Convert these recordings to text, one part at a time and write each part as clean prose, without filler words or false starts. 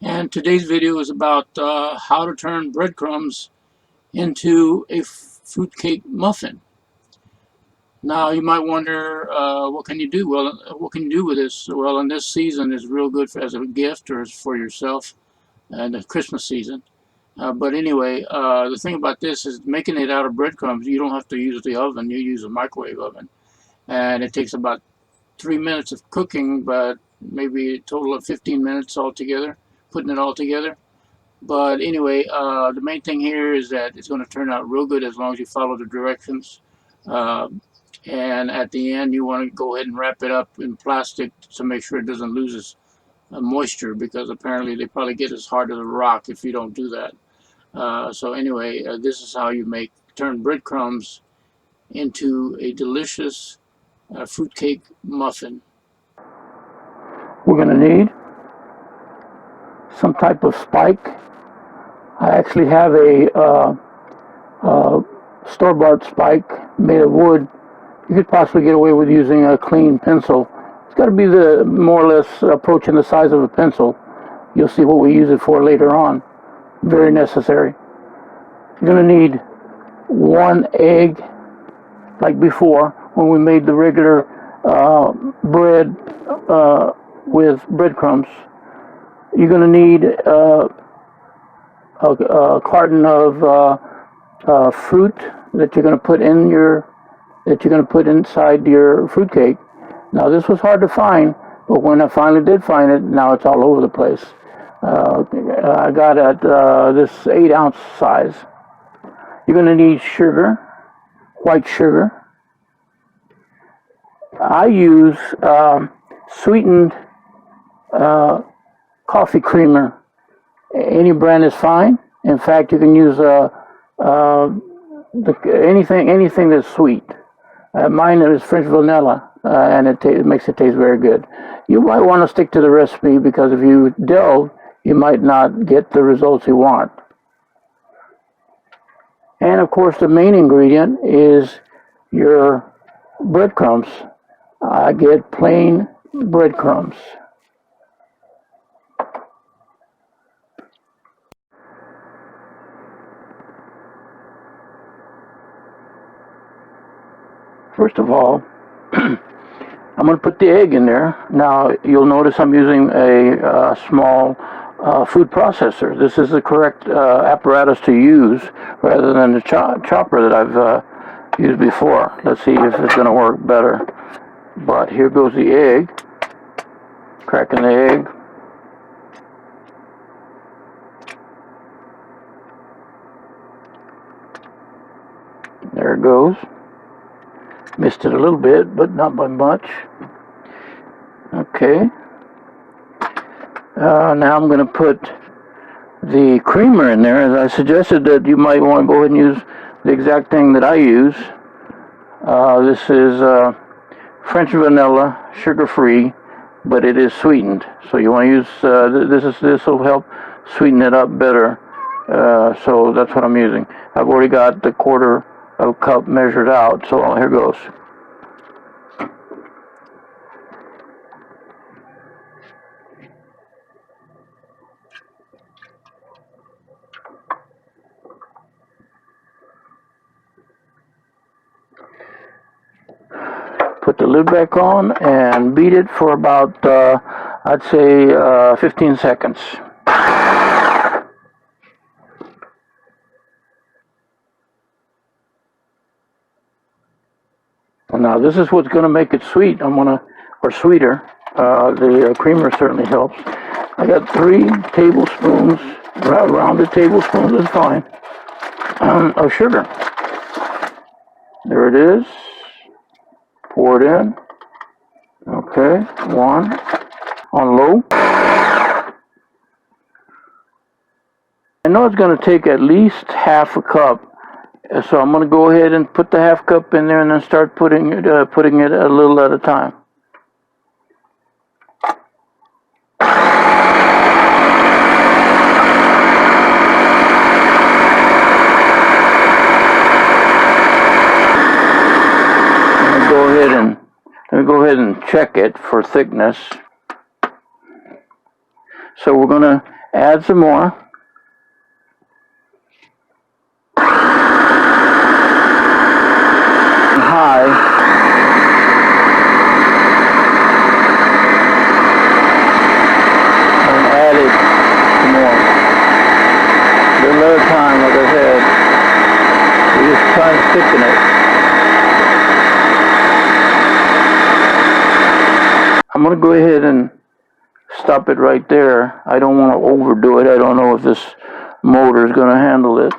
And today's video is about how to turn breadcrumbs into a fruitcake muffin. Now you might wonder, what can you do? Well, what can you do with this? Well, in this season is real good as a gift or for yourself in the Christmas season. But anyway, the thing about this is making it out of breadcrumbs. You don't have to use the oven. You use a microwave oven, and it takes about 3 minutes of cooking, but maybe a total of 15 minutes altogether, putting it all together. But anyway, the main thing here is that it's going to turn out real good as long as you follow the directions. Uh, and at the end, you want to go ahead and wrap it up in plastic to make sure it doesn't lose its moisture, because apparently they probably get as hard as a rock if you don't do that. So anyway, this is how you turn breadcrumbs into a delicious fruitcake muffin. We're going to need some type of spike. I actually have a store-bought spike made of wood. You could possibly get away with using a clean pencil. It's got to be the more or less approaching the size of a pencil. You'll see what we use it for later on. Very necessary. You're going to need 1 egg, like before when we made the regular bread with breadcrumbs. You're going to need a carton of fruit that you're going to put inside your fruitcake. Now this was hard to find, but when I finally did find it, now it's all over the place. I got it this 8-ounce size. You're going to need sugar, white sugar. I use sweetened coffee creamer. Any brand is fine. In fact, you can use anything that's sweet. Mine is French vanilla, and it makes it taste very good. You might want to stick to the recipe, because if you delve, you might not get the results you want. And of course, the main ingredient is your breadcrumbs. I get plain breadcrumbs. First of all, I'm going to put the egg in there. Now, you'll notice I'm using a small food processor. This is the correct apparatus to use rather than the chopper that I've used before. Let's see if it's going to work better. But here goes the egg. Cracking the egg. There it goes. Missed it a little bit, but not by much. Okay. Now I'm going to put the creamer in there. As I suggested, that you might want to go ahead and use the exact thing that I use. This is French vanilla, sugar-free, but it is sweetened. So you want to use this will help sweeten it up better. So that's what I'm using. I've already got the quarter of a cup measured out, so here goes. Put the lid back on and beat it for about, I'd say, 15 seconds. Now this is what's going to make it sweet. Or sweeter. The creamer certainly helps. I got 3 tablespoons, rounded tablespoons is fine, of sugar. There it is. Pour it in. Okay, 1 on low. I know it's going to take at least half a cup, so I'm going to go ahead and put the half cup in there and then start putting it a little at a time. Let me go ahead and check it for thickness. So we're going to Add some more. High. And add it some more. A little at a time, like I said. We're just trying to thicken it. I'm going to go ahead and stop it right there. I don't want to overdo it. I don't know if this motor is going to handle it.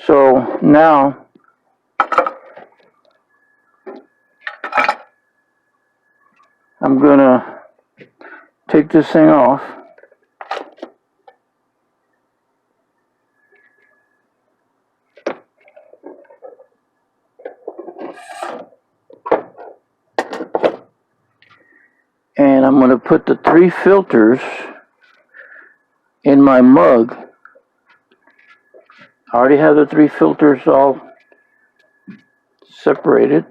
So now I'm going to take this thing off. And I'm going to put the 3 filters in my mug. I already have the 3 filters all separated.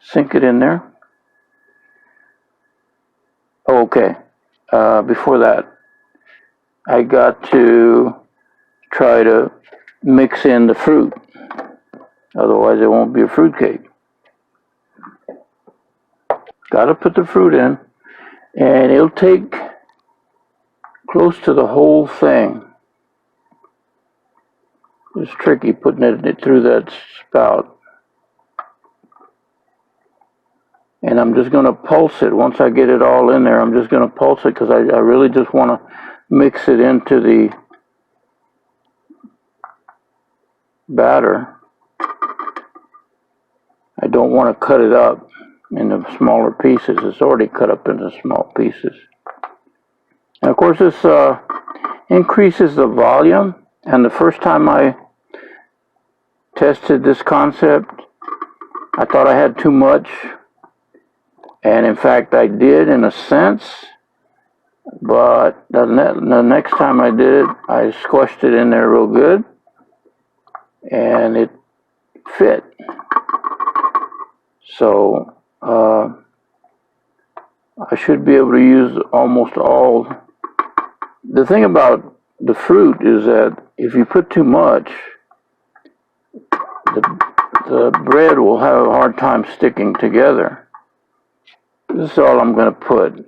Sink it in there. Okay. Before that, I got to try to mix in the fruit. Otherwise, it won't be a fruit cake. Got to put the fruit in, and it'll take close to the whole thing. It's tricky putting it through that spout. And I'm just going to pulse it. Once I get it all in there, I'm just going to pulse it because I really just want to mix it into the batter. I don't want to cut it up into smaller pieces. It's already cut up into small pieces. And of course, this increases the volume. And the first time I tested this concept, I thought I had too much. And in fact, I did in a sense. But the next time I did it, I squished it in there real good. And it fit. So I should be able to use almost all. The thing about the fruit is that if you put too much, the bread will have a hard time sticking together. This is all I'm going to put.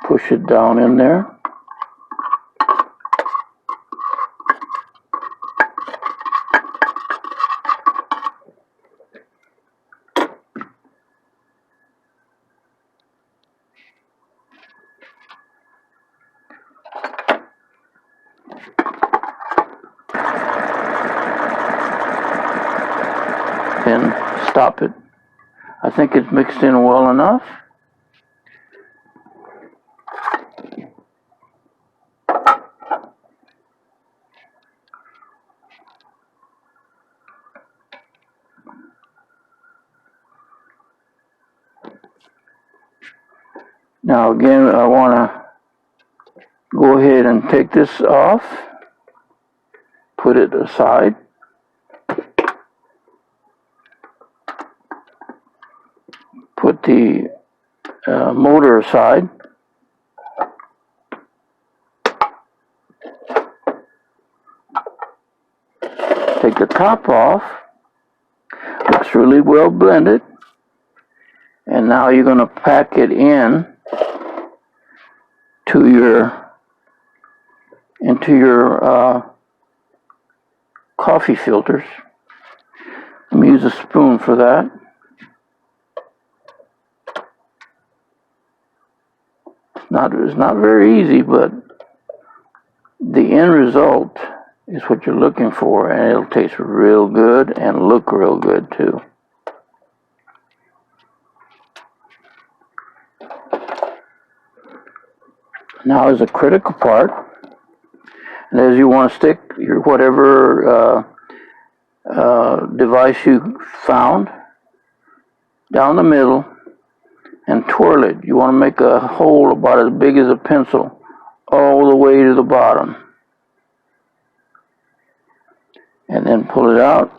Push it down in there. And stop it. I think it's mixed in well enough. Now again, I want to go ahead and take this off, put it aside. Put the motor aside. Take the top off. Looks really well blended. And now you're going to pack it into your coffee filters. Let me use a spoon for that. It's not very easy, but the end result is what you're looking for, and it'll taste real good and look real good too. Now is a critical part, and as you want to stick your whatever device you found down the middle and twirl it. You want to make a hole about as big as a pencil all the way to the bottom. And then pull it out.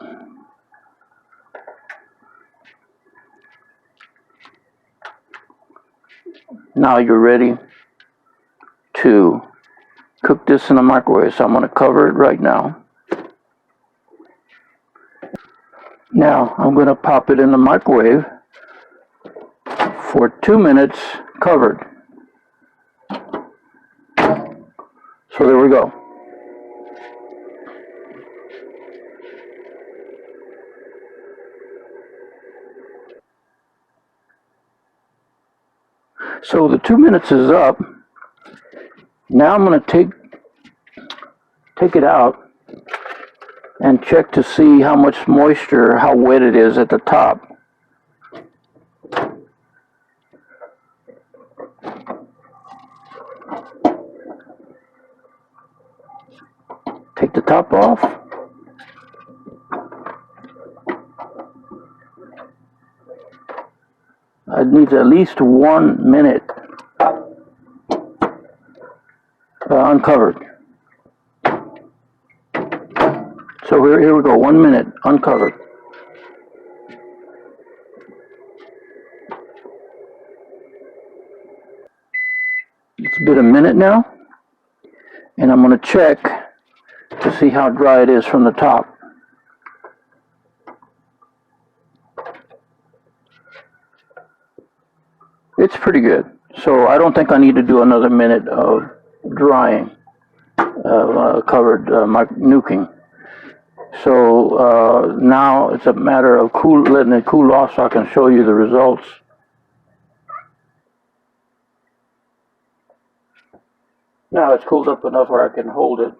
Now you're ready to cook this in the microwave. So I'm going to cover it right now. Now I'm going to pop it in the microwave for 2 minutes covered. So there we go. So the 2 minutes is up. Now I'm going to take it out and check to see how much moisture, how wet it is at the top. Take the top off. It needs at least 1 minute uncovered. So here we go, 1 minute uncovered. It's been a minute now, and I'm going to check to see how dry it is from the top. It's pretty good. So I don't think I need to do another minute of drying, covered nuking. So now it's a matter of letting it cool off so I can show you the results. Now it's cooled up enough where I can hold it.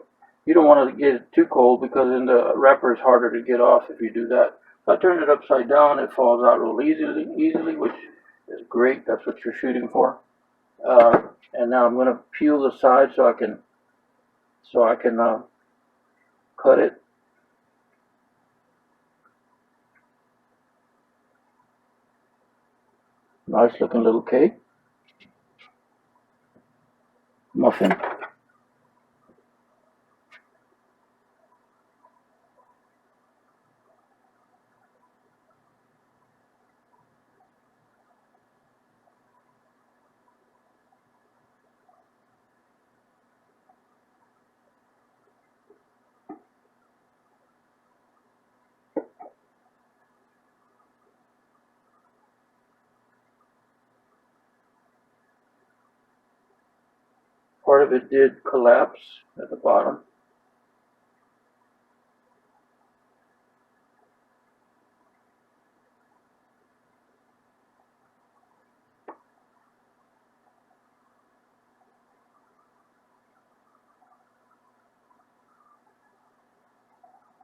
You don't want to get it too cold because then the wrapper is harder to get off if you do that. If I turn it upside down, it falls out real easily, which is great. That's what you're shooting for. And now I'm going to peel the side so I can cut it. Nice looking little cake. Muffin. Part of it did collapse at the bottom.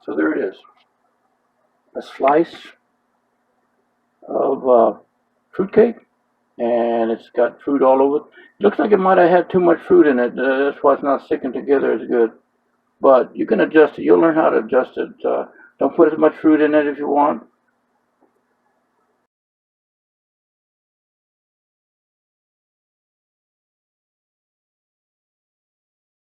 So there it is. A slice of fruitcake, and it's got fruit all over it. Looks like it might have had too much fruit in it. That's why it's not sticking together as good. But you can adjust it. You'll learn how to adjust it. Don't put as much fruit in it if you want.